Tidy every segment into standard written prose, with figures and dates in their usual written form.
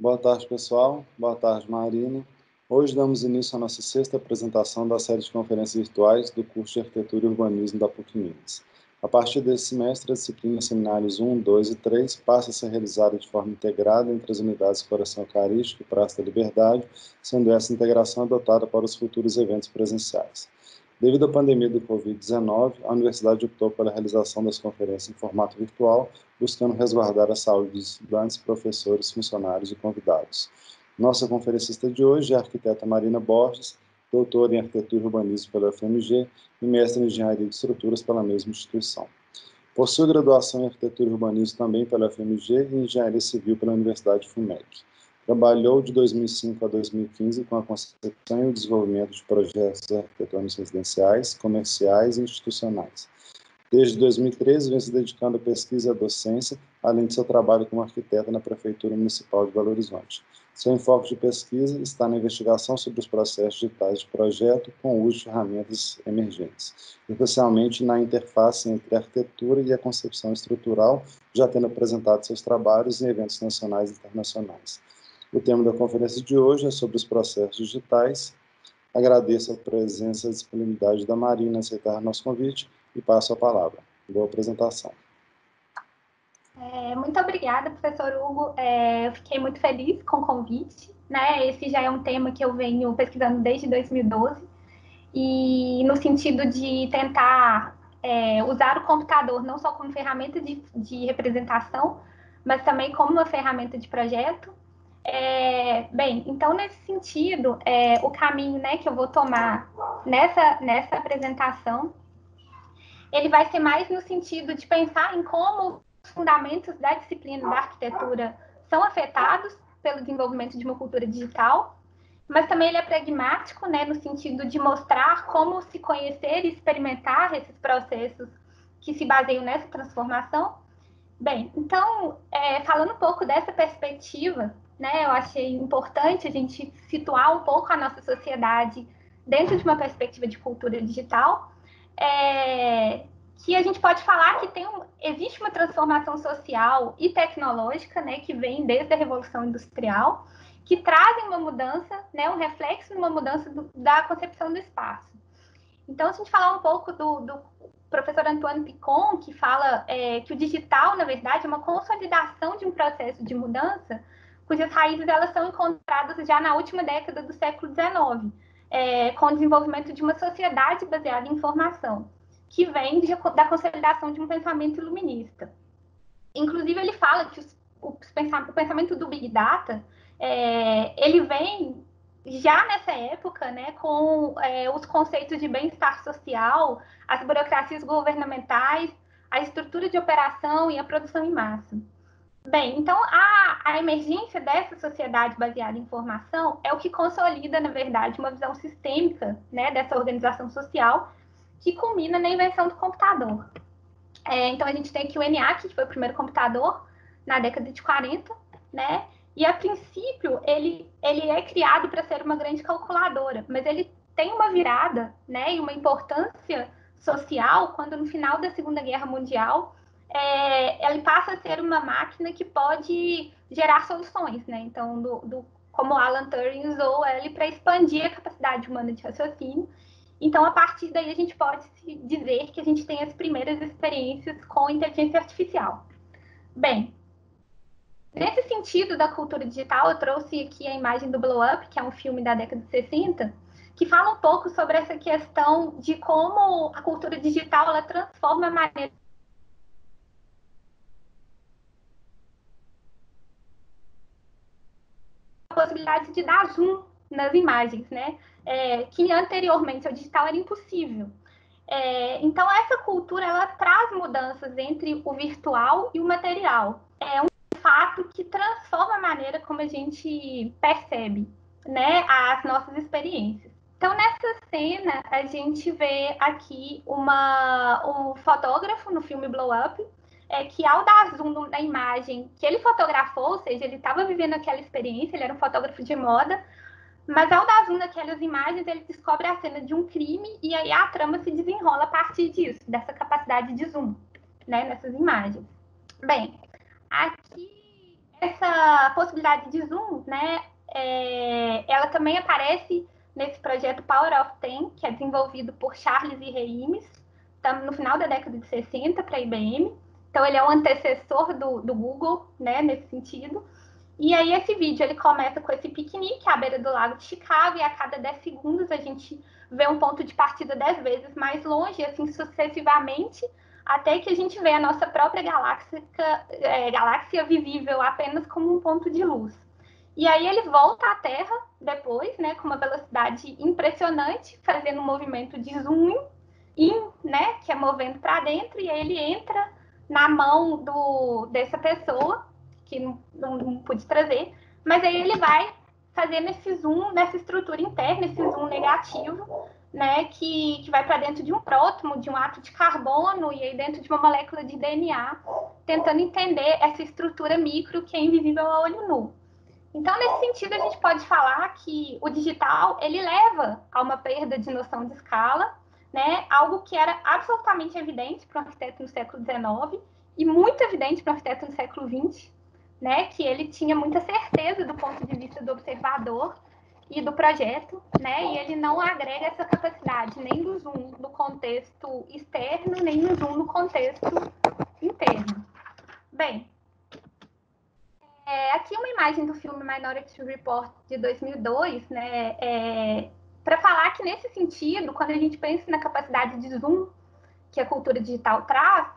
Boa tarde, pessoal. Boa tarde, Marina. Hoje damos início à nossa sexta apresentação da série de conferências virtuais do curso de Arquitetura e Urbanismo da PUC-Minas. A partir desse semestre, a disciplina Seminários 1, 2 e 3 passa a ser realizada de forma integrada entre as unidades Coração Eucarístico e Praça da Liberdade, sendo essa integração adotada para os futuros eventos presenciais. Devido à pandemia do Covid-19, a universidade optou pela realização das conferências em formato virtual, buscando resguardar a saúde dos estudantes, professores, funcionários e convidados. Nossa conferencista de hoje é a arquiteta Marina Borges, doutora em Arquitetura e Urbanismo pela UFMG e mestre em Engenharia de Estruturas pela mesma instituição. Possui graduação em Arquitetura e Urbanismo também pela UFMG e Engenharia Civil pela Universidade FUMEC. Trabalhou de 2005 a 2015 com a concepção e o desenvolvimento de projetos arquitetônicos residenciais, comerciais e institucionais. Desde 2013, vem se dedicando à pesquisa e à docência, além de seu trabalho como arquiteta na Prefeitura Municipal de Belo Horizonte. Seu enfoque de pesquisa está na investigação sobre os processos digitais de projeto com o uso de ferramentas emergentes, especialmente na interface entre a arquitetura e a concepção estrutural, já tendo apresentado seus trabalhos em eventos nacionais e internacionais. O tema da conferência de hoje é sobre os processos digitais. Agradeço a presença e a disponibilidade da Marina em aceitar nosso convite e passo a palavra. Boa apresentação. Muito obrigada, professor Hugo. Eu fiquei muito feliz com o convite, né? Esse já é um tema que eu venho pesquisando desde 2012 e no sentido de tentar usar o computador não só como ferramenta de representação, mas também como uma ferramenta de projeto. Bem, então, nesse sentido, o caminho, né, que eu vou tomar nessa apresentação, ele vai ser mais no sentido de pensar em como os fundamentos da disciplina da arquitetura são afetados pelo desenvolvimento de uma cultura digital, mas também ele é pragmático, né, no sentido de mostrar como se conhecer e experimentar esses processos que se baseiam nessa transformação. Bem, então, falando um pouco dessa perspectiva, né, eu achei importante a gente situar um pouco a nossa sociedade dentro de uma perspectiva de cultura digital, que a gente pode falar que existe uma transformação social e tecnológica, né, que vem desde a Revolução Industrial, que trazem uma mudança, né, um reflexo numa mudança da concepção do espaço. Então, se a gente falar um pouco do professor Antoine Picon, que fala que o digital, na verdade, é uma consolidação de um processo de mudança, cujas raízes elas são encontradas já na última década do século XIX, com o desenvolvimento de uma sociedade baseada em informação, que vem da consolidação de um pensamento iluminista. Inclusive, ele fala que o pensamento do Big Data, ele vem já nessa época, né, com os conceitos de bem-estar social, as burocracias governamentais, a estrutura de operação e a produção em massa. Bem, então a emergência dessa sociedade baseada em informação é o que consolida, na verdade, uma visão sistêmica, né, dessa organização social, que culmina na invenção do computador. Então a gente tem aqui o ENIAC, que foi o primeiro computador na década de 40, né? E a princípio ele é criado para ser uma grande calculadora, mas ele tem uma virada, né, e uma importância social quando no final da Segunda Guerra Mundial ele passa a ser uma máquina que pode gerar soluções, né? Então, como Alan Turing usou ele para expandir a capacidade humana de raciocínio. Então, a partir daí, a gente pode dizer que a gente tem as primeiras experiências com inteligência artificial. Bem, nesse sentido da cultura digital, eu trouxe aqui a imagem do Blow Up, que é um filme da década de 60, que fala um pouco sobre essa questão de como a cultura digital ela transforma a maneira a possibilidade de dar zoom nas imagens, né? Que anteriormente o digital era impossível. Então, essa cultura ela traz mudanças entre o virtual e o material. É um fato que transforma a maneira como a gente percebe, né, as nossas experiências. Então, nessa cena, a gente vê aqui um fotógrafo no filme Blow Up, que ao dar zoom na imagem que ele fotografou, ou seja, ele estava vivendo aquela experiência, ele era um fotógrafo de moda, mas ao dar zoom naquelas imagens, ele descobre a cena de um crime e aí a trama se desenrola a partir disso, dessa capacidade de zoom, né, nessas imagens. Bem, aqui essa possibilidade de zoom, né, ela também aparece nesse projeto Power of Ten, que é desenvolvido por Charles e Reimes, no final da década de 60 para a IBM. Então, ele é o antecessor do Google, né, nesse sentido. E aí, esse vídeo, ele começa com esse piquenique à beira do lago de Chicago, e a cada 10 segundos a gente vê um ponto de partida 10 vezes mais longe, assim sucessivamente, até que a gente vê a nossa própria galáxia visível apenas como um ponto de luz. E aí ele volta à Terra depois, né, com uma velocidade impressionante, fazendo um movimento de zoom in, né, que é movendo para dentro, e aí ele entra na mão dessa pessoa, que não pude trazer, mas aí ele vai fazendo esse zoom nessa estrutura interna, esse zoom negativo, né, que vai para dentro de um prótono, de um átomo de carbono, e aí dentro de uma molécula de DNA, tentando entender essa estrutura micro que é invisível a olho nu. Então, nesse sentido, a gente pode falar que o digital, ele leva a uma perda de noção de escala, né? Algo que era absolutamente evidente para o arquiteto no século XIX e muito evidente para o arquiteto no século XX, né? Que ele tinha muita certeza do ponto de vista do observador e do projeto, né? E ele não agrega essa capacidade nem do zoom no contexto externo, nem no zoom no contexto interno. Bem, aqui uma imagem do filme Minority Report de 2002, né, para falar que nesse sentido, quando a gente pensa na capacidade de zoom que a cultura digital traz,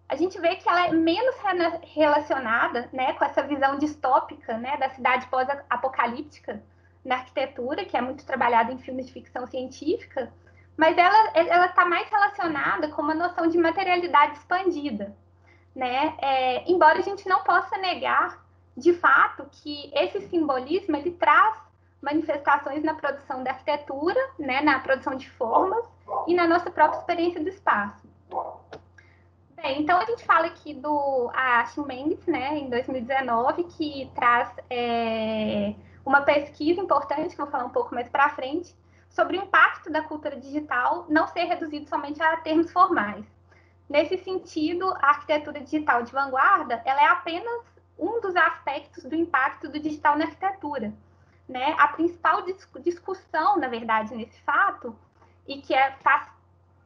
a gente vê que ela é menos relacionada, né, com essa visão distópica, né, da cidade pós-apocalíptica na arquitetura, que é muito trabalhada em filmes de ficção científica, mas ela está mais relacionada com uma noção de materialidade expandida, né? Embora a gente não possa negar, de fato, que esse simbolismo ele traz manifestações na produção da arquitetura, né, na produção de formas e na nossa própria experiência do espaço. Bem, então a gente fala aqui do Achim Mendes, né, em 2019, que traz uma pesquisa importante, que eu vou falar um pouco mais para frente, sobre o impacto da cultura digital não ser reduzido somente a termos formais. Nesse sentido, a arquitetura digital de vanguarda, ela é apenas um dos aspectos do impacto do digital na arquitetura, né? A principal discussão, na verdade, nesse fato, e que faz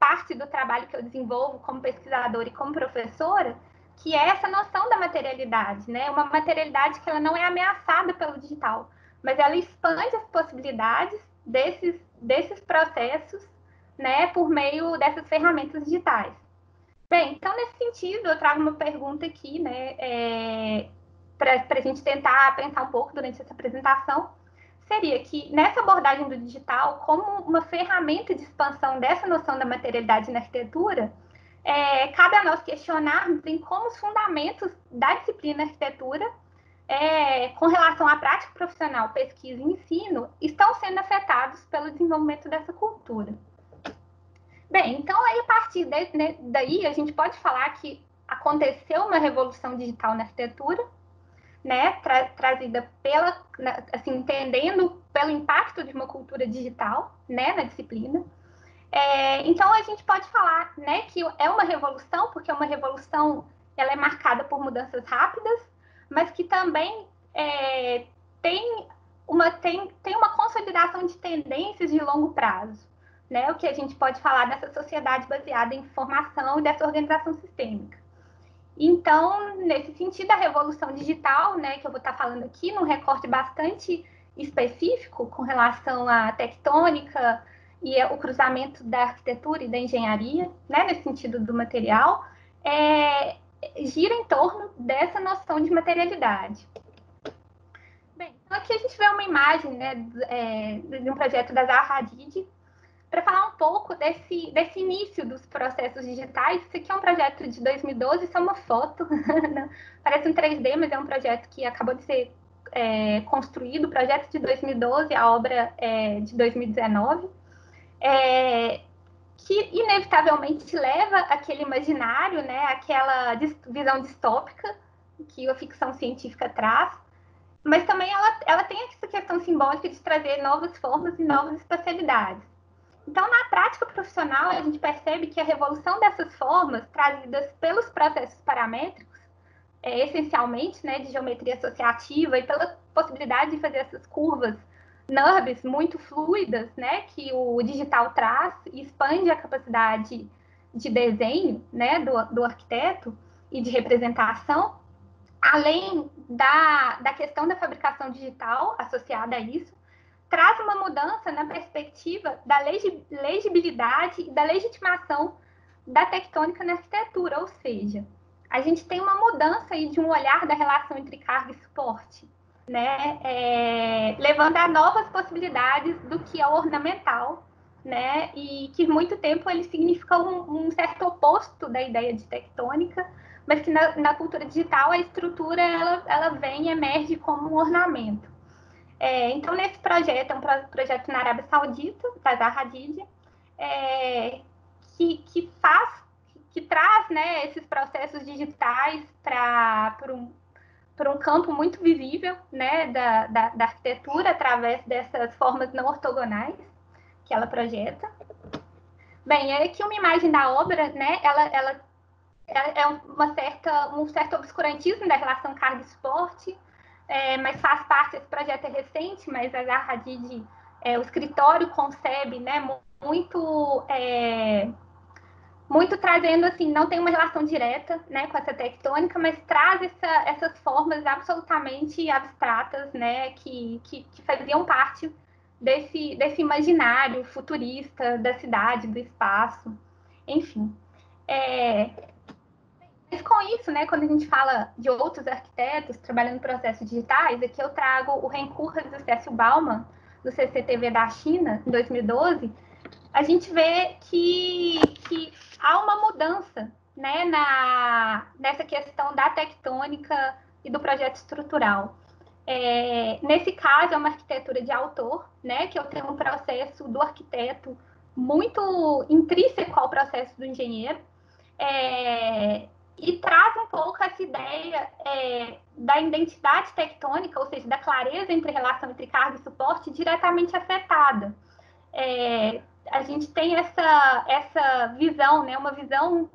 parte do trabalho que eu desenvolvo como pesquisadora e como professora, que é essa noção da materialidade, né? Uma materialidade que ela não é ameaçada pelo digital, mas ela expande as possibilidades desses processos, né, por meio dessas ferramentas digitais. Bem, então, nesse sentido, eu trago uma pergunta aqui, né, para a gente tentar pensar um pouco durante essa apresentação, seria que, nessa abordagem do digital, como uma ferramenta de expansão dessa noção da materialidade na arquitetura, cabe a nós questionarmos em como os fundamentos da disciplina arquitetura, com relação à prática profissional, pesquisa e ensino, estão sendo afetados pelo desenvolvimento dessa cultura. Bem, então aí a partir daí a gente pode falar que aconteceu uma revolução digital na arquitetura, né, trazida assim, entendendo pelo impacto de uma cultura digital, né, na disciplina. Então a gente pode falar, né, que é uma revolução, porque uma revolução ela é marcada por mudanças rápidas, mas que também tem uma consolidação de tendências de longo prazo. Né, o que a gente pode falar dessa sociedade baseada em informação e dessa organização sistêmica. Então, nesse sentido, a revolução digital, né, que eu vou estar falando aqui, num recorte bastante específico com relação à tectônica e o cruzamento da arquitetura e da engenharia, né, nesse sentido do material, gira em torno dessa noção de materialidade. Bem, então aqui a gente vê uma imagem, né, de um projeto da Zaha Hadid, para falar um pouco desse início dos processos digitais. Isso aqui é um projeto de 2012, isso é uma foto, parece um 3D, mas é um projeto que acabou de ser construído, o projeto de 2012, a obra de 2019, que inevitavelmente leva aquele imaginário, né, aquela visão distópica que a ficção científica traz, mas também ela tem essa questão simbólica de trazer novas formas e novas espacialidades. Então, na prática profissional, a gente percebe que a revolução dessas formas, trazidas pelos processos paramétricos, essencialmente, né, de geometria associativa, e pela possibilidade de fazer essas curvas NURBS muito fluidas, né, que o digital traz e expande a capacidade de desenho, né, do arquiteto e de representação, além da questão da fabricação digital associada a isso, traz uma mudança na perspectiva da legibilidade e da legitimação da tectônica na arquitetura, ou seja, a gente tem uma mudança aí de um olhar da relação entre carga e suporte, né, levando a novas possibilidades do que é ornamental, né, e que muito tempo ele significa um certo oposto da ideia de tectônica, mas que na cultura digital a estrutura ela vem e emerge como um ornamento. Então, nesse projeto, é um projeto na Arábia Saudita, da Zaha Hadid, que traz, né, esses processos digitais para um campo muito visível, né, da arquitetura através dessas formas não ortogonais que ela projeta. Bem, aqui uma imagem da obra, né, ela é um certo obscurantismo da relação carga e suporte, mas faz parte, esse projeto é recente, mas a Zaha Hadid, o escritório concebe, né, muito trazendo, assim, não tem uma relação direta, né, com essa tectônica, mas traz essas formas absolutamente abstratas, né, que faziam parte desse imaginário futurista da cidade, do espaço, enfim. Mas com isso, né, quando a gente fala de outros arquitetos trabalhando em processos digitais, aqui eu trago o Ren Koolhaas e o Cécio Baumann, do CCTV da China, em 2012, a gente vê que há uma mudança, né, nessa questão da tectônica e do projeto estrutural. Nesse caso, é uma arquitetura de autor, né, que eu tenho um processo do arquiteto muito intrínseco ao processo do engenheiro, e traz um pouco essa ideia da identidade tectônica, ou seja, da clareza entre relação entre carga e suporte diretamente afetada. A gente tem essa visão, né, uma visão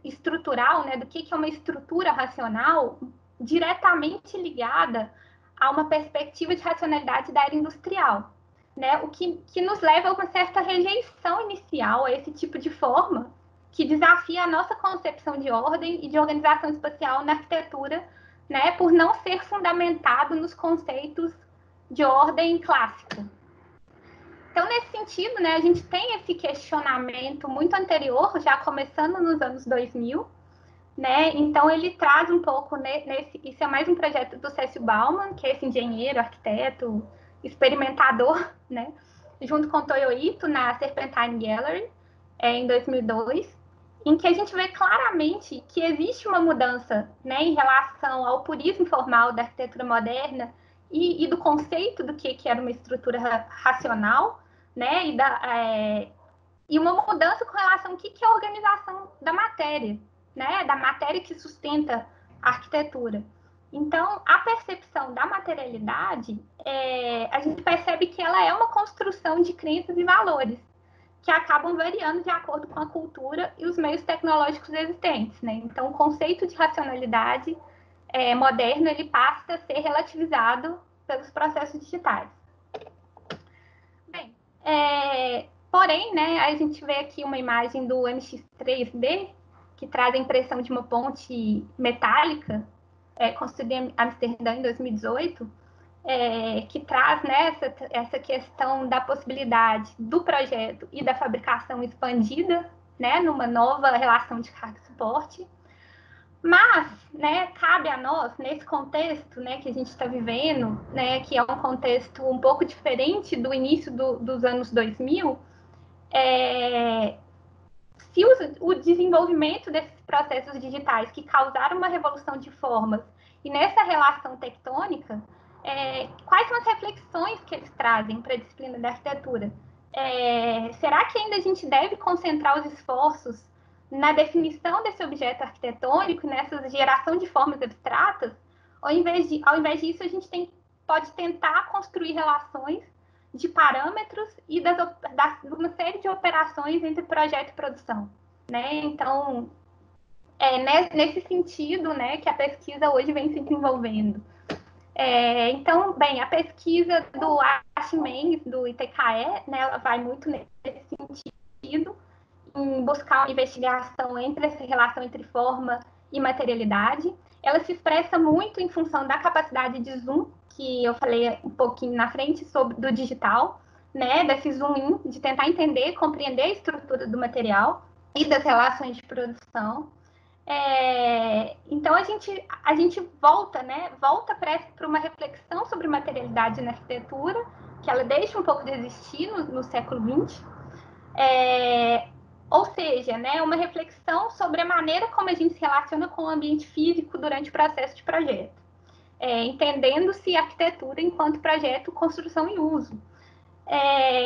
estrutural, né, do que é uma estrutura racional diretamente ligada a uma perspectiva de racionalidade da era industrial, né, o que nos leva a uma certa rejeição inicial a esse tipo de forma que desafia a nossa concepção de ordem e de organização espacial na arquitetura, né, por não ser fundamentado nos conceitos de ordem clássica. Então, nesse sentido, né, a gente tem esse questionamento muito anterior, já começando nos anos 2000, né? Então, ele traz um pouco isso é mais um projeto do Cécio Baumann, que é esse engenheiro, arquiteto, experimentador, né? Junto com Toyo Ito, na Serpentine Gallery, em 2002, em que a gente vê claramente que existe uma mudança, né, em relação ao purismo formal da arquitetura moderna e do conceito do que era uma estrutura racional, né, e uma mudança com relação ao que é a organização da matéria, né, da matéria que sustenta a arquitetura. Então, a percepção da materialidade, a gente percebe que ela é uma construção de crenças e valores que acabam variando de acordo com a cultura e os meios tecnológicos existentes, né? Então, o conceito de racionalidade moderno, ele passa a ser relativizado pelos processos digitais. Bem, porém, né, a gente vê aqui uma imagem do MX3D, que traz a impressão de uma ponte metálica, construída em Amsterdã em 2018, que traz, né, essa questão da possibilidade do projeto e da fabricação expandida, né, numa nova relação de carga e suporte. Mas, né, cabe a nós, nesse contexto, né, que a gente está vivendo, né, que é um contexto um pouco diferente do início dos anos 2000, se o desenvolvimento desses processos digitais que causaram uma revolução de formas e nessa relação tectônica, quais são as reflexões que eles trazem para a disciplina da arquitetura? Será que ainda a gente deve concentrar os esforços na definição desse objeto arquitetônico, nessa geração de formas abstratas? Ou, ao invés disso, a gente pode tentar construir relações de parâmetros e uma série de operações entre projeto e produção, né? Então, nesse sentido, né, que a pesquisa hoje vem se desenvolvendo. Então, bem, a pesquisa do Achim Mengs, do ITKE, né, ela vai muito nesse sentido, em buscar uma investigação entre essa relação entre forma e materialidade. Ela se expressa muito em função da capacidade de zoom, que eu falei um pouquinho na frente sobre do digital, né, desse zoom in, de tentar entender, compreender a estrutura do material e das relações de produção. Então a gente volta, né? Volta para uma reflexão sobre materialidade na arquitetura, que ela deixa um pouco de existir no século XX. Ou seja, né, uma reflexão sobre a maneira como a gente se relaciona com o ambiente físico durante o processo de projeto, entendendo-se a arquitetura enquanto projeto, construção e uso.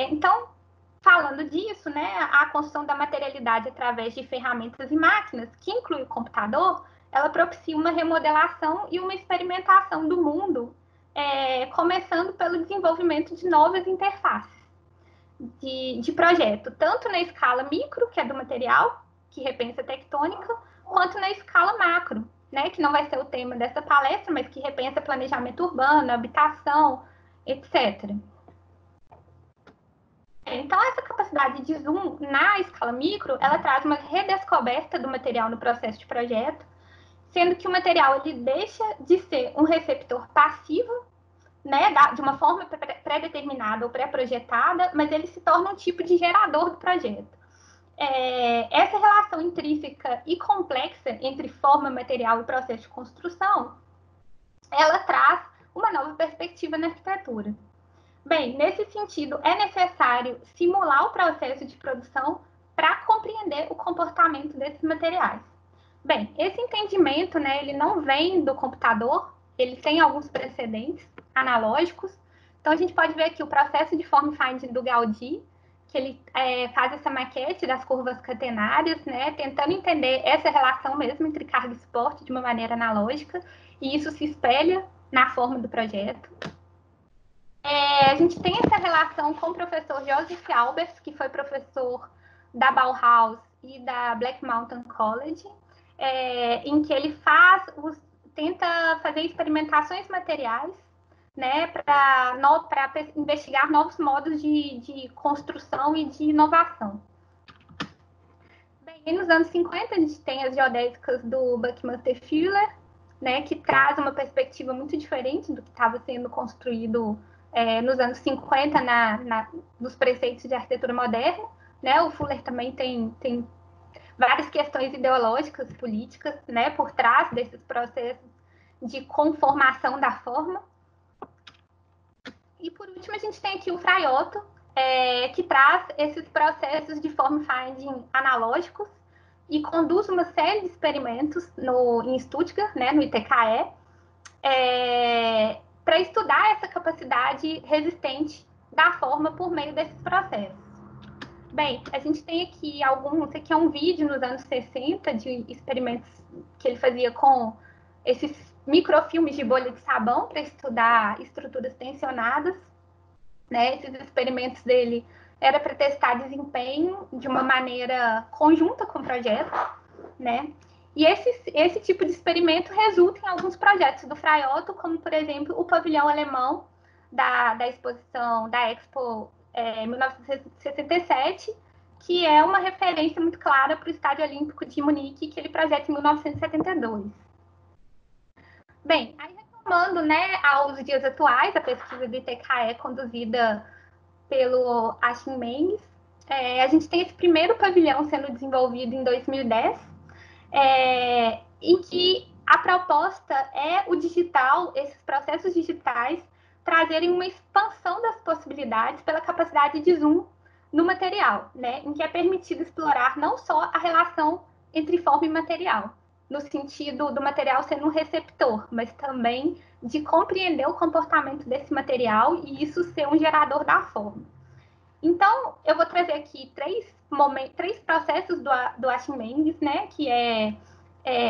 Então, falando disso, né, a construção da materialidade através de ferramentas e máquinas, que inclui o computador, ela propicia uma remodelação e uma experimentação do mundo, começando pelo desenvolvimento de novas interfaces de projeto, tanto na escala micro, que é do material, que repensa a tectônica, quanto na escala macro, né, que não vai ser o tema dessa palestra, mas que repensa planejamento urbano, habitação, etc. Então, essa capacidade de zoom na escala micro, ela traz uma redescoberta do material no processo de projeto, sendo que o material ele deixa de ser um receptor passivo, né, de uma forma pré-determinada ou pré-projetada, mas ele se torna um tipo de gerador do projeto. Essa relação intrínseca e complexa entre forma, material e processo de construção, ela traz uma nova perspectiva na arquitetura. Bem, nesse sentido, é necessário simular o processo de produção para compreender o comportamento desses materiais. Bem, esse entendimento, né, ele não vem do computador, ele tem alguns precedentes analógicos. Então, a gente pode ver aqui o processo de form finding do Gaudí, que ele faz essa maquete das curvas catenárias, né, tentando entender essa relação mesmo entre carga e suporte de uma maneira analógica, e isso se espelha na forma do projeto. A gente tem essa relação com o professor Joseph Albers, que foi professor da Bauhaus e da Black Mountain College, em que ele tenta fazer experimentações materiais, né, para investigar novos modos de construção e de inovação. Bem, nos anos 50, a gente tem as geodésicas do Buckminster Fuller, né, que traz uma perspectiva muito diferente do que estava sendo construído nos anos 50 nos preceitos de arquitetura moderna. Né? O Fuller também tem várias questões ideológicas, políticas, né, por trás desses processos de conformação da forma. E, por último, a gente tem aqui o Fraiotto, que traz esses processos de form finding analógicos e conduz uma série de experimentos em Stuttgart, né, no ITKE, para estudar essa capacidade resistente da forma por meio desses processos. Bem, a gente tem aqui esse aqui é um vídeo nos anos 60 de experimentos que ele fazia com esses microfilmes de bolha de sabão para estudar estruturas tensionadas. Né? Esses experimentos dele era para testar desempenho de uma maneira conjunta com o projeto, né? E esse tipo de experimento resulta em alguns projetos do Fraiotto, como, por exemplo, o pavilhão alemão da exposição da Expo 1967, que é uma referência muito clara para o Estádio Olímpico de Munique, que ele projeta em 1972. Bem, aí retomando, né, aos dias atuais, a pesquisa do ITKE conduzida pelo Achim Mengs, a gente tem esse primeiro pavilhão sendo desenvolvido em 2010, em que a proposta é o digital, esses processos digitais, trazerem uma expansão das possibilidades pela capacidade de zoom no material, né, em que é permitido explorar não só a relação entre forma e material, no sentido do material sendo um receptor, mas também de compreender o comportamento desse material e isso ser um gerador da forma. Então, eu vou trazer aqui três processos do Achim Mengs, né, que é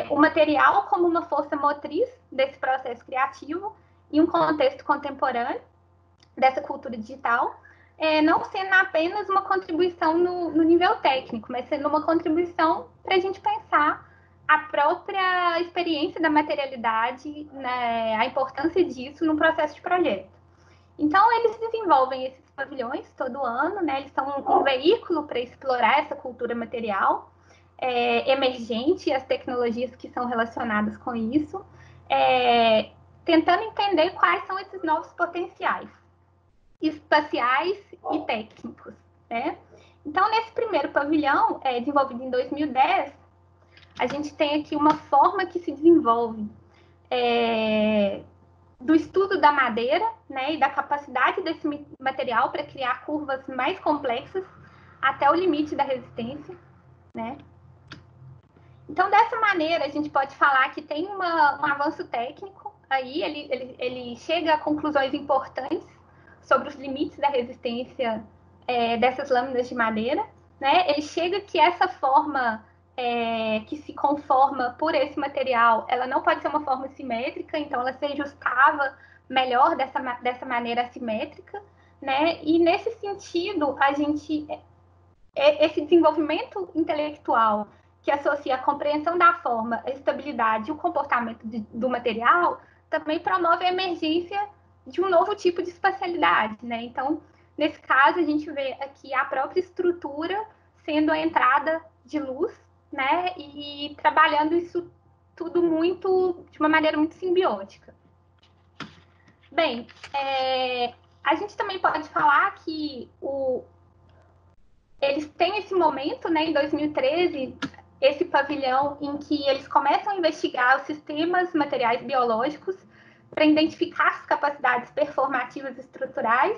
o material como uma força motriz desse processo criativo em um contexto contemporâneo dessa cultura digital, não sendo apenas uma contribuição no nível técnico, mas sendo uma contribuição para a gente pensar a própria experiência da materialidade, né, a importância disso no processo de projeto. Então, eles desenvolvem esses pavilhões todo ano, né? Eles são um veículo para explorar essa cultura material emergente, as tecnologias que são relacionadas com isso, tentando entender quais são esses novos potenciais espaciais e técnicos, né? Então, nesse primeiro pavilhão, desenvolvido em 2010, a gente tem aqui uma forma que se desenvolve do estudo da madeira, né, e da capacidade desse material para criar curvas mais complexas até o limite da resistência, né? Então, dessa maneira, a gente pode falar que tem um avanço técnico aí, ele chega a conclusões importantes sobre os limites da resistência dessas lâminas de madeira, né? Ele chega que essa forma que se conforma por esse material, ela não pode ser uma forma simétrica, então ela se ajustava melhor dessa maneira assimétrica, né? E nesse sentido, esse desenvolvimento intelectual que associa a compreensão da forma, a estabilidade e o comportamento do material, também promove a emergência de um novo tipo de espacialidade, né? Então, nesse caso, a gente vê aqui a própria estrutura sendo a entrada de luz, né? E trabalhando isso tudo de uma maneira muito simbiótica. Bem, a gente também pode falar que eles têm esse momento, né, em 2013, esse pavilhão em que eles começam a investigar os sistemas materiais biológicos para identificar as capacidades performativas estruturais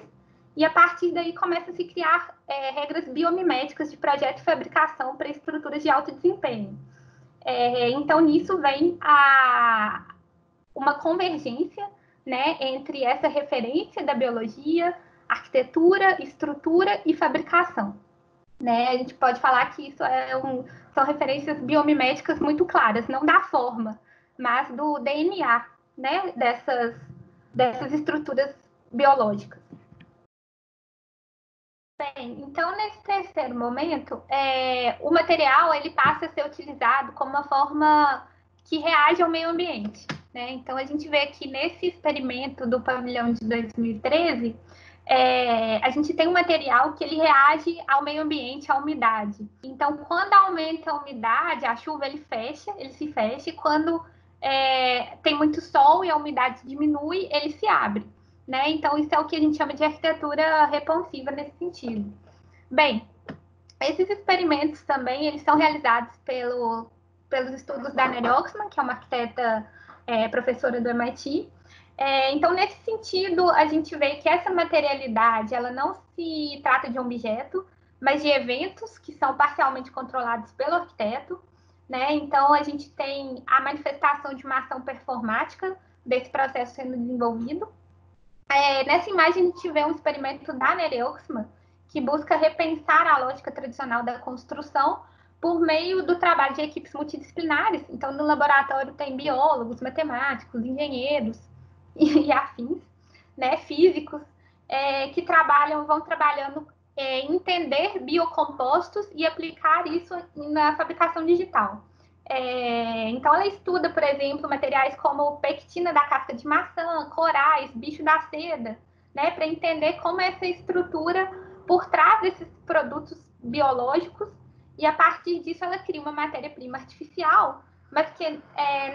e, a partir daí, começa a se criar regras biomiméticas de projeto e fabricação para estruturas de alto desempenho. Então, nisso vem uma convergência, né, entre essa referência da biologia, arquitetura, estrutura e fabricação. Né? A gente pode falar que isso são referências biomiméticas muito claras, não da forma, mas do DNA, né? dessas estruturas biológicas. Bem, então, nesse terceiro momento, o material ele passa a ser utilizado como uma forma que reage ao meio ambiente. Né? Então, a gente vê aqui nesse experimento do pavilhão de 2013, a gente tem um material que ele reage ao meio ambiente, à umidade. Então, quando aumenta a umidade, a chuva ele se fecha, e quando tem muito sol e a umidade diminui, ele se abre. Né? Então, isso é o que a gente chama de arquitetura responsiva nesse sentido. Bem, esses experimentos também eles são realizados pelos estudos da Nelly Oxman, que é uma arquiteta professora do MIT. Então, nesse sentido, a gente vê que essa materialidade ela não se trata de um objeto, mas de eventos que são parcialmente controlados pelo arquiteto. Né? Então, a gente tem a manifestação de uma ação performática desse processo sendo desenvolvido. Nessa imagem, a gente vê um experimento da Nelly Oxman, que busca repensar a lógica tradicional da construção por meio do trabalho de equipes multidisciplinares. Então, no laboratório tem biólogos, matemáticos, engenheiros e afins, né, físicos, que vão trabalhando em entender biocompostos e aplicar isso na fabricação digital. Então, ela estuda, por exemplo, materiais como pectina da casca de maçã, corais, bicho da seda, né, para entender como é essa estrutura por trás desses produtos biológicos, e a partir disso ela cria uma matéria-prima artificial, mas que,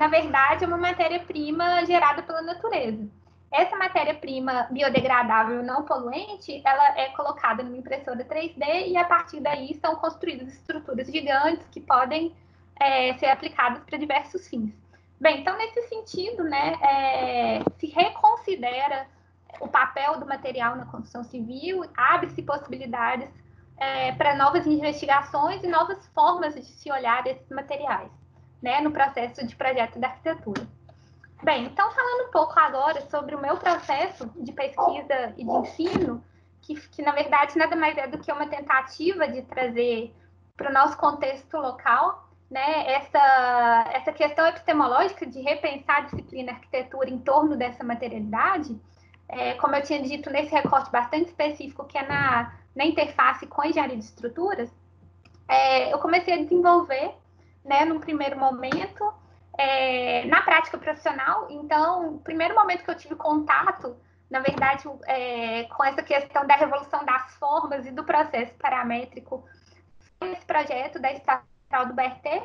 na verdade, é uma matéria-prima gerada pela natureza. Essa matéria-prima biodegradável não poluente, ela é colocada numa impressora 3D e, a partir daí, são construídas estruturas gigantes que podem ser aplicadas para diversos fins. Bem, então, nesse sentido, né, se reconsidera o papel do material na construção civil, abre-se possibilidades para novas investigações e novas formas de se olhar esses materiais, né, no processo de projeto da arquitetura. Bem, então, falando um pouco agora sobre o meu processo de pesquisa e de ensino, que na verdade nada mais é do que uma tentativa de trazer para o nosso contexto local, né, essa questão epistemológica de repensar a disciplina arquitetura em torno dessa materialidade, como eu tinha dito nesse recorte bastante específico, que é na interface com a engenharia de estruturas, eu comecei a desenvolver, né, num primeiro momento, na prática profissional. Então, o primeiro momento que eu tive contato, na verdade, com essa questão da revolução das formas e do processo paramétrico, foi esse projeto da Estatal do BRT,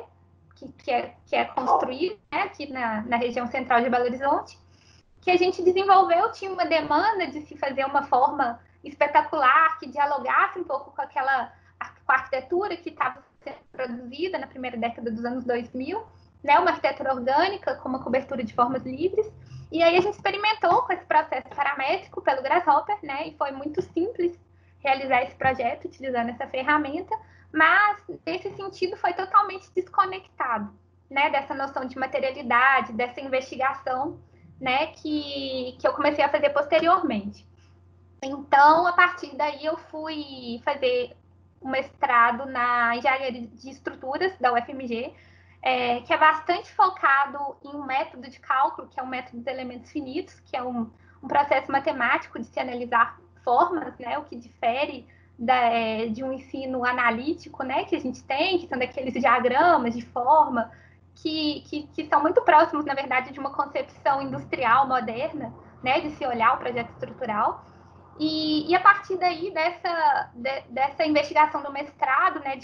que é construído, né, aqui na região central de Belo Horizonte, que a gente desenvolveu. Tinha uma demanda de se fazer uma forma espetacular, que dialogasse um pouco com aquela com a arquitetura que estava sendo produzida na primeira década dos anos 2000, né, uma arquitetura orgânica com uma cobertura de formas livres. E aí a gente experimentou com esse processo paramétrico pelo Grasshopper, né, e foi muito simples realizar esse projeto utilizando essa ferramenta, mas nesse sentido foi totalmente desconectado, né, dessa noção de materialidade, dessa investigação, né, que eu comecei a fazer posteriormente. Então, a partir daí, eu fui fazer um mestrado na engenharia de estruturas da UFMG, que é bastante focado em um método de cálculo, que é o método dos elementos finitos, que é um processo matemático de se analisar formas, né, o que difere de um ensino analítico, né, que a gente tem, que são daqueles diagramas de forma, que são muito próximos, na verdade, de uma concepção industrial moderna, né, de se olhar o projeto estrutural. E a partir daí, dessa investigação do mestrado, né,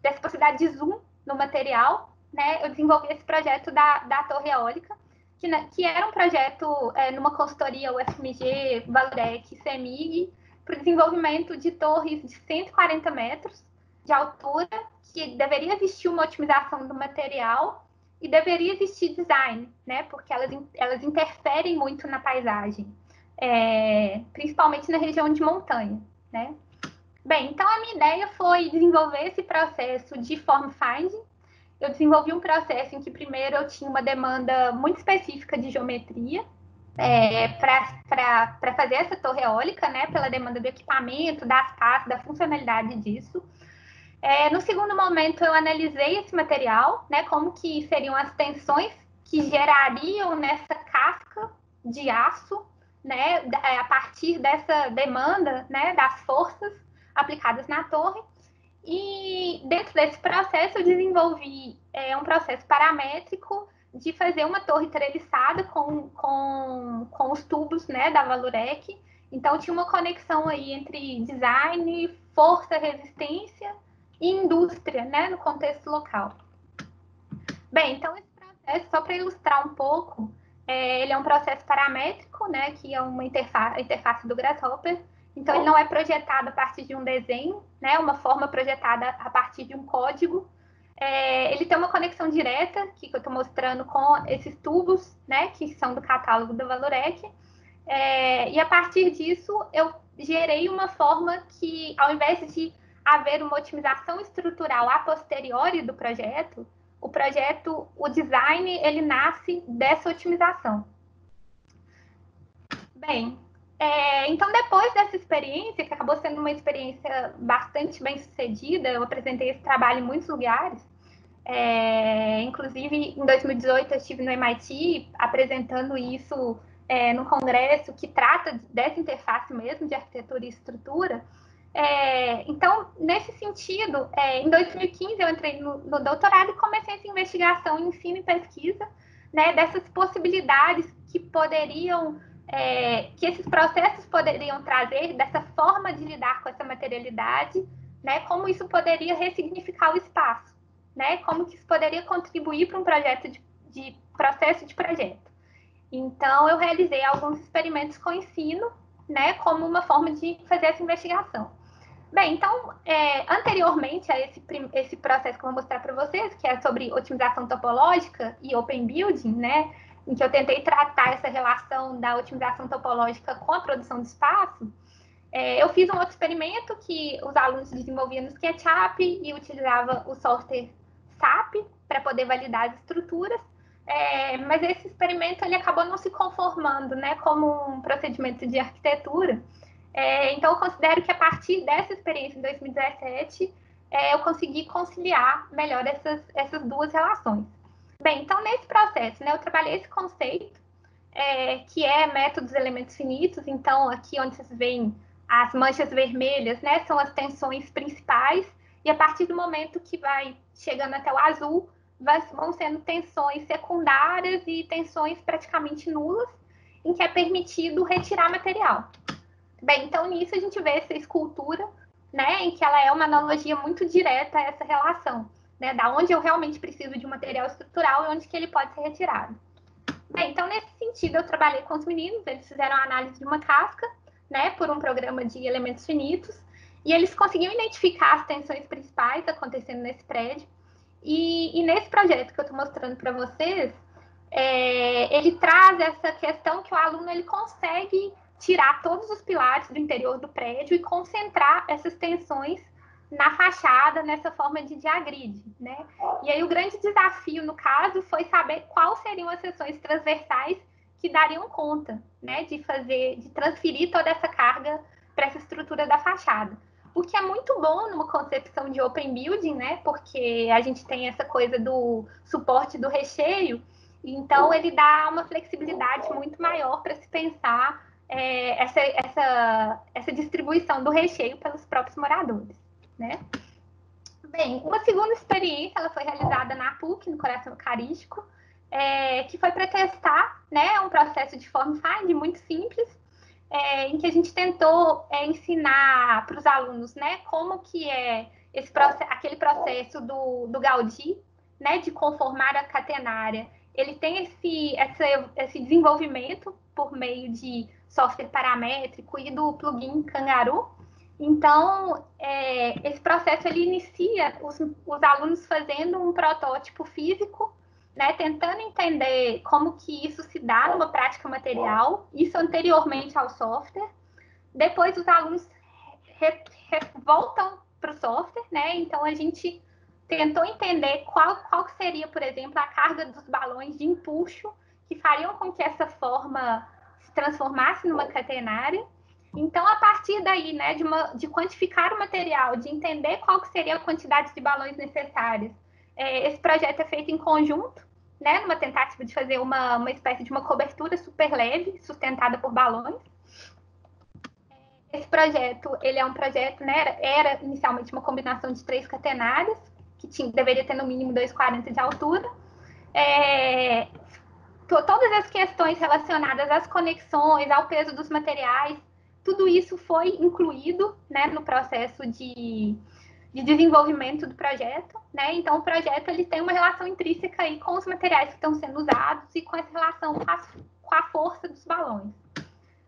dessa possibilidade de zoom no material, né, eu desenvolvi esse projeto da torre eólica, que era um projeto numa consultoria UFMG, Valurec, CEMIG, para o desenvolvimento de torres de 140 metros de altura, que deveria existir uma otimização do material e deveria existir design, né, porque elas interferem muito na paisagem. Principalmente na região de montanha, né? Bem, então a minha ideia foi desenvolver esse processo de form finding. Eu desenvolvi um processo em que primeiro eu tinha uma demanda muito específica de geometria para fazer essa torre eólica, né? Pela demanda do equipamento, das partes, da funcionalidade disso. No segundo momento eu analisei esse material, né? Como que seriam as tensões que gerariam nessa casca de aço, né, a partir dessa demanda, né, das forças aplicadas na torre. E dentro desse processo eu desenvolvi um processo paramétrico de fazer uma torre treliçada com os tubos, né, da Valurec. Então tinha uma conexão aí entre design, força, resistência e indústria, né, no contexto local. Bem, então esse processo, só para ilustrar um pouco, ele é um processo paramétrico, né, que é uma interface do Grasshopper. Então, ele não é projetado a partir de um desenho, né, uma forma projetada a partir de um código. Ele tem uma conexão direta, que eu estou mostrando com esses tubos, né, que são do catálogo da Valurec. E a partir disso, eu gerei uma forma que, ao invés de haver uma otimização estrutural a posteriori do projeto, o design, ele nasce dessa otimização. Bem, então depois dessa experiência, que acabou sendo uma experiência bastante bem sucedida, eu apresentei esse trabalho em muitos lugares, inclusive em 2018 eu estive no MIT apresentando isso num congresso que trata dessa interface mesmo de arquitetura e estrutura. Então, nesse sentido, em 2015 eu entrei no doutorado e comecei essa investigação em ensino e pesquisa, né, dessas possibilidades que que esses processos poderiam trazer, dessa forma de lidar com essa materialidade, né, como isso poderia ressignificar o espaço, né, como que isso poderia contribuir para um projeto de processo de projeto. Então, eu realizei alguns experimentos com ensino, né, como uma forma de fazer essa investigação. Bem, então, anteriormente a esse processo que eu vou mostrar para vocês, que é sobre otimização topológica e open building, né, em que eu tentei tratar essa relação da otimização topológica com a produção de espaço, eu fiz um outro experimento que os alunos desenvolviam no SketchUp e utilizava o software SAP para poder validar as estruturas, mas esse experimento ele acabou não se conformando, né, como um procedimento de arquitetura. Então, eu considero que a partir dessa experiência em 2017, eu consegui conciliar melhor essas duas relações. Bem, então, nesse processo, né, eu trabalhei esse conceito, que é métodos elementos finitos. Então, aqui onde vocês veem as manchas vermelhas, né, são as tensões principais, e a partir do momento que vai chegando até o azul, vão sendo tensões secundárias e tensões praticamente nulas, em que é permitido retirar material. Bem, então nisso a gente vê essa escultura, né, em que ela é uma analogia muito direta a essa relação, né, da onde eu realmente preciso de um material estrutural e onde que ele pode ser retirado. Bem, então nesse sentido eu trabalhei com os meninos, eles fizeram a análise de uma casca, né, por um programa de elementos finitos, e eles conseguiam identificar as tensões principais acontecendo nesse prédio. E nesse projeto que eu estou mostrando para vocês, ele traz essa questão que o aluno ele consegue tirar todos os pilares do interior do prédio e concentrar essas tensões na fachada, nessa forma de diagride, né? E aí o grande desafio, no caso, foi saber quais seriam as seções transversais que dariam conta, né, de transferir toda essa carga para essa estrutura da fachada. O que é muito bom numa concepção de open building, né, porque a gente tem essa coisa do suporte do recheio, então ele dá uma flexibilidade muito maior para se pensar essa distribuição do recheio pelos próprios moradores, né? Bem, uma segunda experiência ela foi realizada na PUC, no Coração Eucarístico, que foi para testar, né, um processo de form find muito simples, em que a gente tentou ensinar para os alunos, né, como que é aquele processo do Gaudí, né, de conformar a catenária. Ele tem esse desenvolvimento por meio de software paramétrico e do plugin Kangaroo. Então, esse processo ele inicia os alunos fazendo um protótipo físico, né, tentando entender como que isso se dá numa prática material, isso anteriormente ao software. Depois os alunos voltam para o software, né? Então a gente tentou entender qual seria, por exemplo, a carga dos balões de empuxo que fariam com que essa forma se transformasse numa catenária. Então, a partir daí, né, de quantificar o material, de entender qual que seria a quantidade de balões necessárias, esse projeto é feito em conjunto, né, numa tentativa de fazer uma espécie de uma cobertura super leve, sustentada por balões. Esse projeto, ele é um projeto, né, era inicialmente uma combinação de 3 catenárias, que deveria ter no mínimo 2,40 de altura. Todas as questões relacionadas às conexões, ao peso dos materiais, tudo isso foi incluído, né, no processo de desenvolvimento do projeto, né? Então, o projeto ele tem uma relação intrínseca aí com os materiais que estão sendo usados e com essa relação com a força dos balões.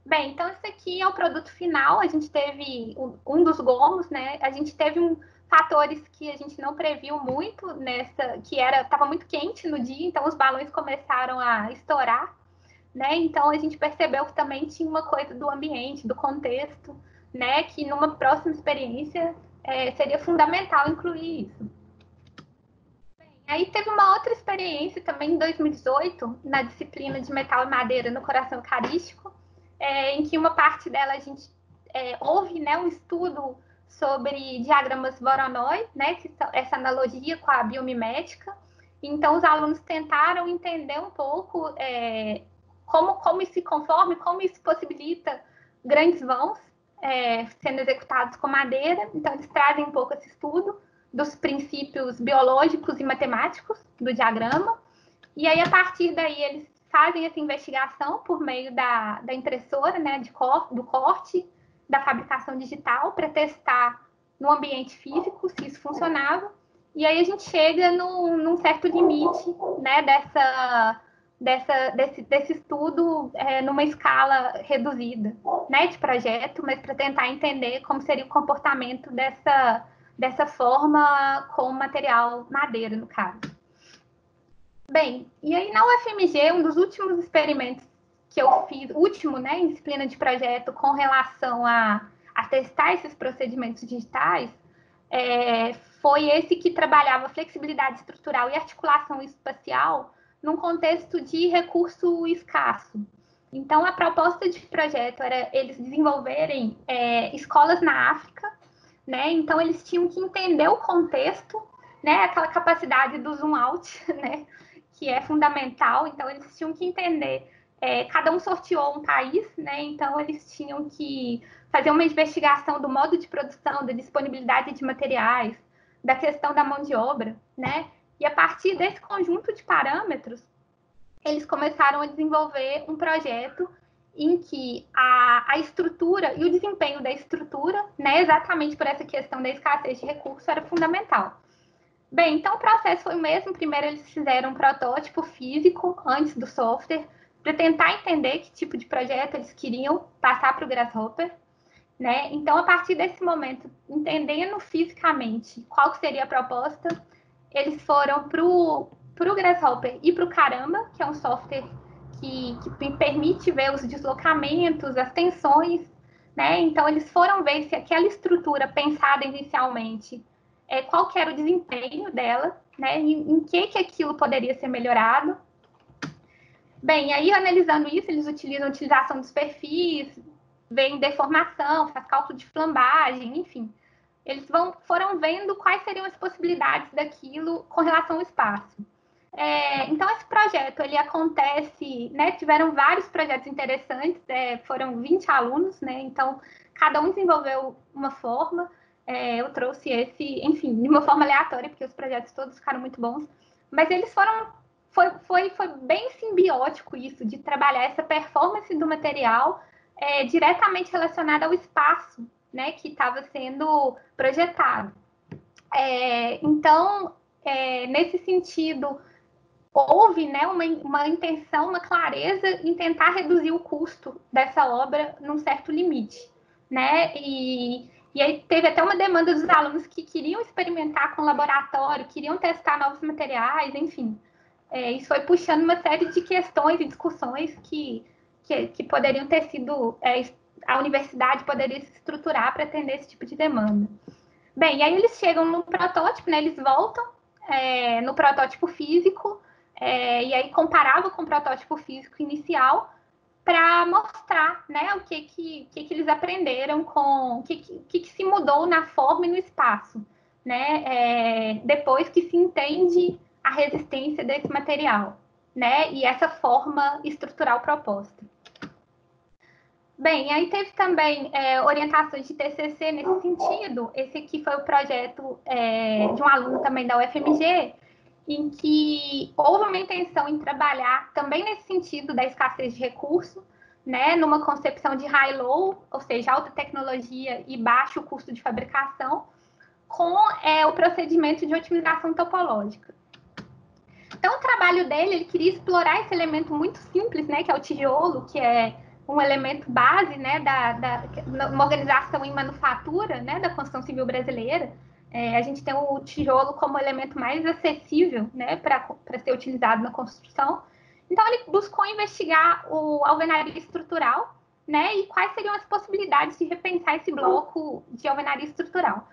Bem, então esse aqui é o produto final. A gente teve um dos gomos, né? A gente teve fatores que a gente não previu muito que estava muito quente no dia, então os balões começaram a estourar, né? Então a gente percebeu que também tinha uma coisa do ambiente, do contexto, né? Que numa próxima experiência seria fundamental incluir isso. Aí teve uma outra experiência também em 2018, na disciplina de metal e madeira no Coração Eucarístico, em que uma parte dela a gente houve, né, um estudo sobre diagramas Voronoi, né, que essa analogia com a biomimética. Então, os alunos tentaram entender um pouco como isso se conforma, como isso possibilita grandes vãos sendo executados com madeira. Então, eles trazem um pouco esse estudo dos princípios biológicos e matemáticos do diagrama. E aí, a partir daí, eles fazem essa investigação por meio da impressora, né, do corte, da fabricação digital, para testar no ambiente físico se isso funcionava. E aí a gente chega num certo limite, né, desse estudo numa escala reduzida, né, de projeto, mas para tentar entender como seria o comportamento dessa forma com material madeira, no caso. Bem, e aí na UFMG, um dos últimos experimentos que eu fiz, último, né, em disciplina de projeto com relação a testar esses procedimentos digitais, foi esse que trabalhava flexibilidade estrutural e articulação espacial num contexto de recurso escasso. Então, a proposta de projeto era eles desenvolverem escolas na África, né? Então, eles tinham que entender o contexto, né? Aquela capacidade do zoom out, né? Que é fundamental. Então, eles tinham que entender. Cada um sorteou um país, né? Então, eles tinham que fazer uma investigação do modo de produção, da disponibilidade de materiais, da questão da mão de obra, né? E a partir desse conjunto de parâmetros, eles começaram a desenvolver um projeto em que a estrutura e o desempenho da estrutura, né, exatamente por essa questão da escassez de recursos, era fundamental. Bem, então o processo foi o mesmo. Primeiro eles fizeram um protótipo físico antes do software, para tentar entender que tipo de projeto eles queriam passar para o Grasshopper, né? Então, a partir desse momento, entendendo fisicamente qual seria a proposta, eles foram para o Grasshopper e para o Caramba, que é um software que permite ver os deslocamentos, as tensões, né? Então, eles foram ver se aquela estrutura pensada inicialmente, qual que era o desempenho dela, né? Em que aquilo poderia ser melhorado. Bem, aí analisando isso, eles utilizam a utilização dos perfis, veem deformação, faz cálculo de flambagem, enfim. Eles foram vendo quais seriam as possibilidades daquilo com relação ao espaço. Então, esse projeto, ele acontece, né, tiveram vários projetos interessantes, foram 20 alunos, né, então, cada um desenvolveu uma forma, eu trouxe esse, enfim, de uma forma aleatória, porque os projetos todos ficaram muito bons, mas eles foi bem simbiótico isso, de trabalhar essa performance do material diretamente relacionada ao espaço, né, que estava sendo projetado. Então, nesse sentido, houve, né, uma intenção, uma clareza em tentar reduzir o custo dessa obra num certo limite, né? E aí teve até uma demanda dos alunos que queriam experimentar com o laboratório, queriam testar novos materiais, enfim. Isso foi puxando uma série de questões e discussões que poderiam ter sido... a universidade poderia se estruturar para atender esse tipo de demanda. Bem, e aí eles chegam no protótipo, né? Eles voltam no protótipo físico, e aí comparava com o protótipo físico inicial para mostrar, né, o que eles aprenderam com o que se mudou na forma e no espaço, né? Depois que se entende a resistência desse material, né? E essa forma estrutural proposta. Bem, aí teve também orientações de TCC nesse sentido. Esse aqui foi o projeto de um aluno também da UFMG, em que houve uma intenção em trabalhar também nesse sentido da escassez de recurso, né, numa concepção de high-low, ou seja, alta tecnologia e baixo custo de fabricação, com o procedimento de otimização topológica. Então, o trabalho dele, ele queria explorar esse elemento muito simples, né, que é o tijolo, que é um elemento base, né, uma organização em manufatura, né, da construção civil brasileira. A gente tem o tijolo como elemento mais acessível, né, para ser utilizado na construção. Então, ele buscou investigar a alvenaria estrutural, né, e quais seriam as possibilidades de repensar esse bloco de alvenaria estrutural.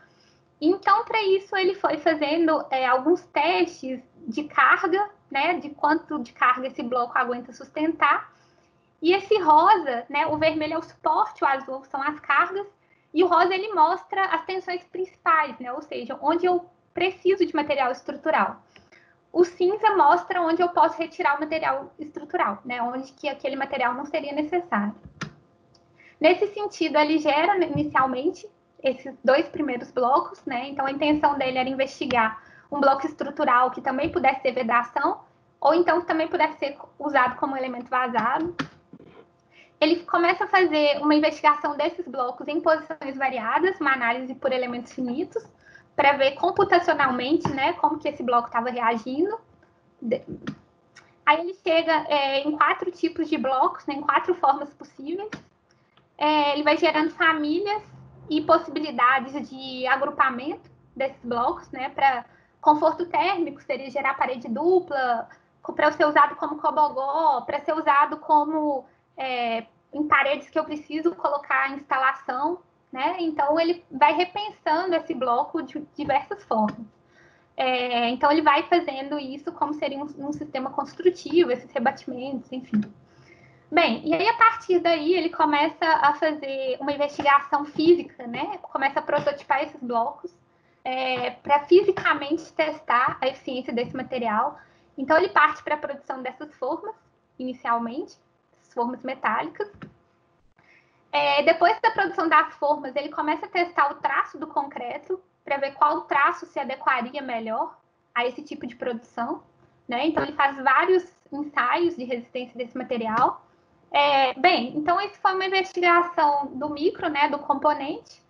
Então, para isso, ele foi fazendo alguns testes de carga, né, de quanto de carga esse bloco aguenta sustentar. E esse rosa, né, o vermelho é o suporte, o azul são as cargas, e o rosa ele mostra as tensões principais, né, ou seja, onde eu preciso de material estrutural. O cinza mostra onde eu posso retirar o material estrutural, né, onde que aquele material não seria necessário. Nesse sentido, ele gera inicialmente esses dois primeiros blocos, né? Então, a intenção dele era investigar um bloco estrutural que também pudesse ter vedação, ou então que também pudesse ser usado como elemento vazado. Ele começa a fazer uma investigação desses blocos em posições variadas, uma análise por elementos finitos, para ver computacionalmente, né, como que esse bloco estava reagindo. Aí ele chega em 4 tipos de blocos, né, em 4 formas possíveis. Ele vai gerando famílias e possibilidades de agrupamento desses blocos, né? Para conforto térmico, seria gerar parede dupla, para ser usado como cobogó, para ser usado como em paredes que eu preciso colocar instalação, né? Então, ele vai repensando esse bloco de diversas formas. Então, ele vai fazendo isso como seria um sistema construtivo, esses rebatimentos, enfim. Bem, e aí a partir daí ele começa a fazer uma investigação física, né? Começa a prototipar esses blocos para fisicamente testar a eficiência desse material. Então ele parte para a produção dessas formas, inicialmente, formas metálicas. Depois da produção das formas, ele começa a testar o traço do concreto para ver qual traço se adequaria melhor a esse tipo de produção, né? Então, ele faz vários ensaios de resistência desse material. Bem, então, isso foi uma investigação do micro, né, do componente.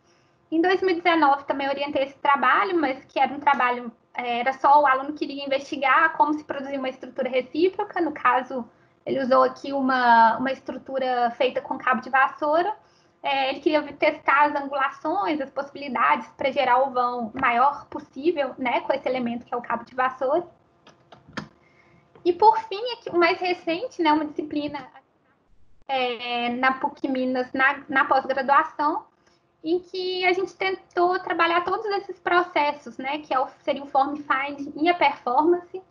Em 2019, também orientei esse trabalho, mas que era um trabalho, era só o aluno queria investigar como se produzir uma estrutura recíproca. No caso, ele usou aqui uma estrutura feita com cabo de vassoura. Ele queria testar as angulações, as possibilidades para gerar o vão maior possível, né, com esse elemento que é o cabo de vassoura. E, por fim, aqui, o mais recente, né, uma disciplina na PUC Minas, na pós-graduação, em que a gente tentou trabalhar todos esses processos, né, que seria o form find e a performance.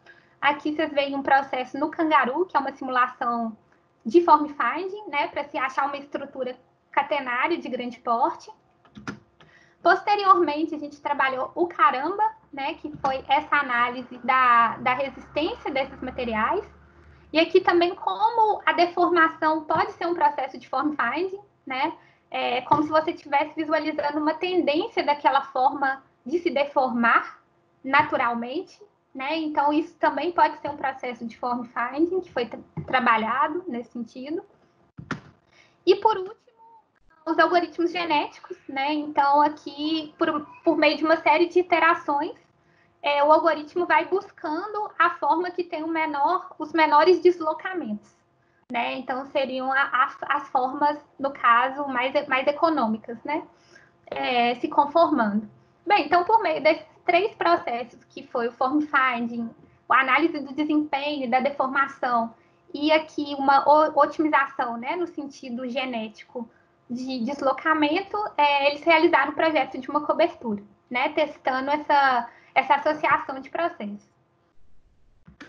Aqui vocês veem um processo no Kangaroo, que é uma simulação de form finding, né, para se achar uma estrutura catenária de grande porte. Posteriormente, a gente trabalhou o Caramba, né, que foi essa análise da resistência desses materiais. E aqui também como a deformação pode ser um processo de form finding, né? Como se você estivesse visualizando uma tendência daquela forma de se deformar naturalmente, né? Então, isso também pode ser um processo de form finding, que foi trabalhado nesse sentido. E, por último, os algoritmos genéticos, né? Então, aqui, por meio de uma série de iterações, o algoritmo vai buscando a forma que tem os menores deslocamentos, né? Então, seriam as formas, no caso, mais econômicas, né? Se conformando. Bem, então, por meio desses 3 processos, que foi o form finding, a análise do desempenho, da deformação, e aqui uma otimização, né, no sentido genético de deslocamento, eles realizaram o projeto de uma cobertura, né, testando essa associação de processos.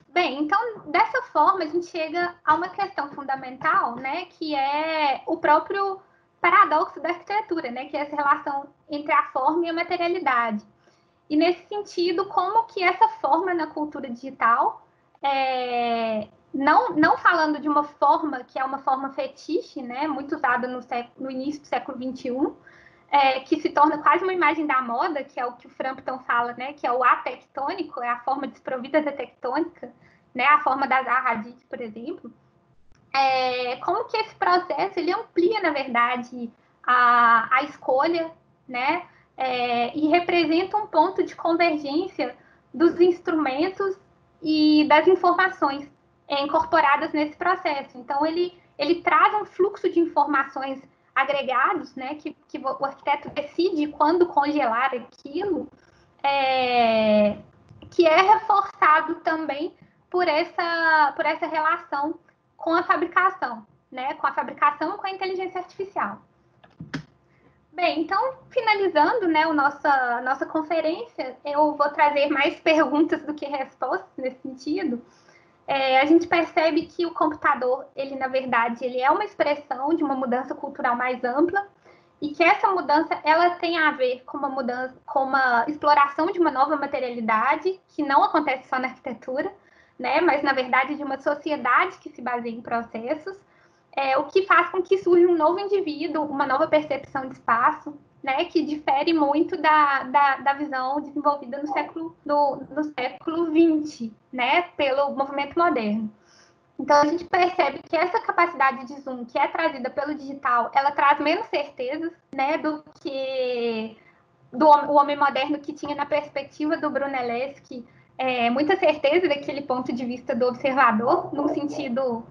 Bem, então, dessa forma, a gente chega a uma questão fundamental, né, que é o próprio paradoxo da arquitetura, né, que é essa relação entre a forma e a materialidade. E, nesse sentido, como que essa forma na cultura digital, não falando de uma forma que é uma forma fetiche, né, muito usada no início do século XXI, que se torna quase uma imagem da moda, que é o que o Frampton fala, né, que é o atectônico, é a forma desprovida da tectônica, né, a forma da Zaha Hadid, por exemplo. Como que esse processo ele amplia, na verdade, a escolha, né, e representa um ponto de convergência dos instrumentos e das informações incorporadas nesse processo. Então, ele traz um fluxo de informações agregados, né, que o arquiteto decide quando congelar aquilo, que é reforçado também por essa relação com a fabricação, né, com a fabricação e com a inteligência artificial. Bem, então, finalizando, né, a nossa conferência, eu vou trazer mais perguntas do que respostas nesse sentido. A gente percebe que o computador, ele, na verdade, ele é uma expressão de uma mudança cultural mais ampla e que essa mudança, ela tem a ver com uma mudança, com uma exploração de uma nova materialidade, que não acontece só na arquitetura, né, mas, na verdade, de uma sociedade que se baseia em processos, o que faz com que surja um novo indivíduo, uma nova percepção de espaço, né, que difere muito da visão desenvolvida no século XX, né, pelo movimento moderno. Então, a gente percebe que essa capacidade de zoom que é trazida pelo digital, ela traz menos certezas, né, do que o homem moderno que tinha na perspectiva do Brunelleschi, muita certeza daquele ponto de vista do observador, num sentido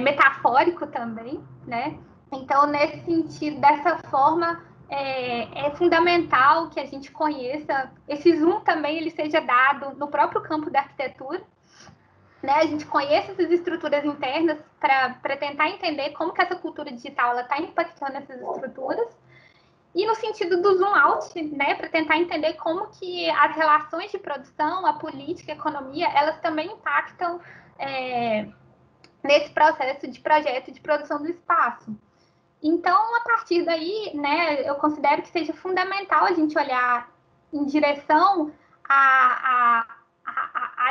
metafórico também, né? Então, nesse sentido, dessa forma, é fundamental que a gente conheça, esse zoom também ele seja dado no próprio campo da arquitetura, né? A gente conheça essas estruturas internas para tentar entender como que essa cultura digital está impactando essas estruturas, e no sentido do zoom out, né, para tentar entender como que as relações de produção, a política, a economia, elas também impactam nesse processo de projeto de produção do espaço. Então, a partir daí, né, eu considero que seja fundamental a gente olhar em direção à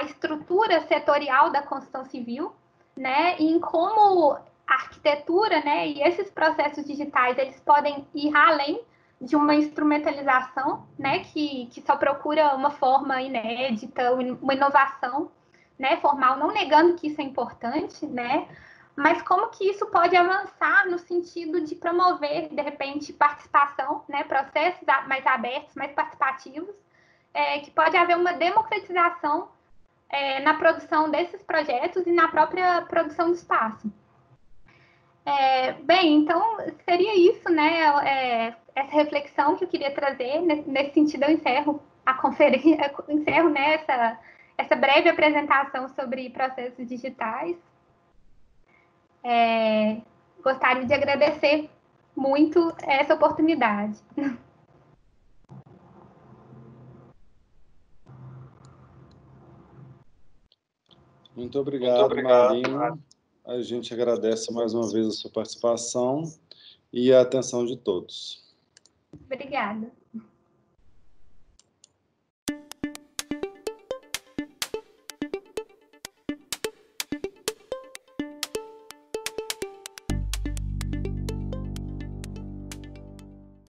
estrutura setorial da construção civil, né, e em como a arquitetura, né, e esses processos digitais, eles podem ir além de uma instrumentalização, né, que só procura uma forma inédita, uma inovação, né, formal, não negando que isso é importante, né, mas como que isso pode avançar no sentido de promover, de repente, participação, né, processos mais abertos, mais participativos, que pode haver uma democratização na produção desses projetos e na própria produção do espaço. Bem, então seria isso, né? Essa reflexão que eu queria trazer. Nesse sentido, eu encerro a conferência, encerro, né, essa breve apresentação sobre processos digitais. Gostaria de agradecer muito essa oportunidade. Muito obrigado, Marina. A gente agradece mais uma vez a sua participação e a atenção de todos. Obrigada.